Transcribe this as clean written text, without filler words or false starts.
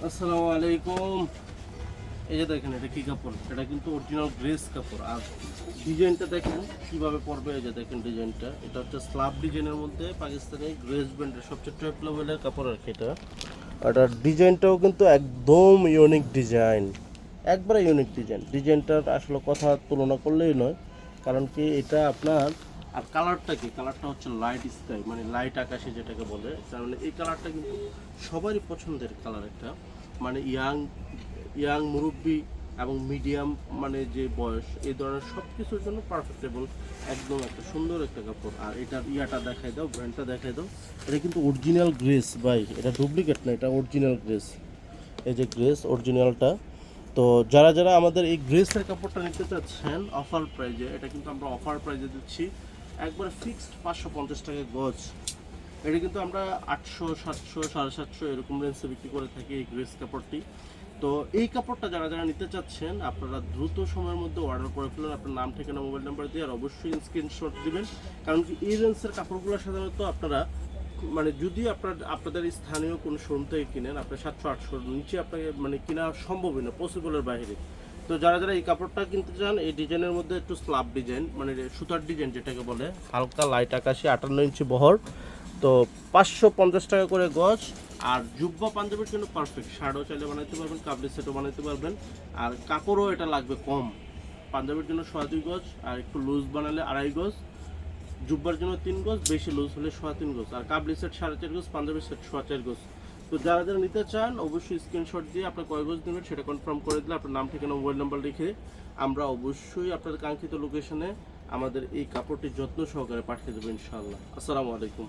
আসসালামু আলাইকুম। এই যে দেখেন এটা কি কাপড়, এটা কিন্তু অরিজিনাল গ্রেস কাপড়। আর ডিজাইনটা দেখেন কিভাবে পরবে। এই যে দেখেন ডিজাইনটা, এটা হচ্ছে স্লাব ডিজাইনের মধ্যে পাকিস্তানি গ্রেস ব্র্যান্ডের সবচেয়ে টপ লেভেলের কাপড় আর কি এটা। আর এটার ডিজাইনটাও কিন্তু একদম ইউনিক ডিজাইন, একবারে ইউনিক ডিজাইন। ডিজাইনটার আসলে কথা তুলনা করলেই নয়, কারণ কি এটা আপনার। আর কালারটা কি, কালারটা হচ্ছে লাইট স্কাই, মানে লাইট আকাশে যেটাকে বলে। কারণ এই কালারটা কিন্তু সবারই পছন্দের কালার একটা, মানে ইয়াং মুরব্বি এবং মিডিয়াম মানে যে বয়স, এই ধরনের সব কিছুর জন্য পারফেক্টেবল। একদম একটা সুন্দর একটা কাপড়। আর এটার ইয়াটা দেখাই দাও, ব্র্যান্ডটা দেখাই দাও। এটা কিন্তু অরিজিনাল গ্রেস ভাই, এটা ডুপ্লিকেট না, এটা অরিজিনাল গ্রেস। এই যে গ্রেস অরিজিনালটা। তো যারা যারা আমাদের এই গ্রেসের কাপড়টা নিতে চাচ্ছেন অফার প্রাইজে, এটা কিন্তু আমরা অফার প্রাইজে দিচ্ছি একবারে ফিক্সড 550 টাকা গজ। এটা কিন্তু আমরা 800, 700, 750 এরকম রেঞ্জে বিক্রি করে থাকি এই গ্রেস কাপড়টি। তো এই কাপড়টা যারা যারা নিতে চাচ্ছেন আপনারা দ্রুত সময়ের মধ্যে অর্ডার করে ফেলুন, আপনার নাম, ঠিকানা, মোবাইল নাম্বার দিয়ে। আর অবশ্যই স্ক্রিনশট দিবেন, কারণ কি এই রেঞ্জের কাপড়গুলো সাধারণত আপনারা মানে যদি আপনাদের স্থানীয় কোনো শোরুম থেকে কিনেন, আপনার 700-800 নিচে আপনাকে মানে কেনা সম্ভবই না, পসিবলের বাইরে। তো যারা যারা এই কাপড়টা কিনতে চান, এই ডিজাইনের মধ্যে একটু স্লাব ডিজাইন মানে সুতার ডিজাইন যেটাকে বলে, হালকা লাইট আকাশি, 58 ইঞ্চি বহর। তো 550 টাকা করে গজ। আর জুব্বা পাঞ্জাবির জন্য পারফেক্ট, শার্টও চাইলে বানাইতে পারবেন, কাবলি সেটও বানাইতে পারবেন। আর কাপড়ও এটা লাগবে কম। পাঞ্জাবির জন্য 2.5 গজ, আর একটু লুজ বানালে 2.5 গজ। জুব্বার জন্য 3 গজ, বেশি লুজ হলে 3.5 গজ। আর কাবলি সেট 4.5 গজ, পাঞ্জাবি সেট 4.5 গজ। তো যারা যারা নিতে চান অবশ্যই স্ক্রিনশট দিয়ে আপনার কয় গজ নেবেন সেটা কনফার্ম করে দিলে আপনার নাম, ঠিকানা, মোবাইল নাম্বার লিখে আমরা অবশ্যই আপনাদের কাঙ্ক্ষিত লোকেশনে আমাদের এই কাপড়টি যত্ন সহকারে পাঠিয়ে দেবো ইনশাআল্লাহ। আসসালামু আলাইকুম।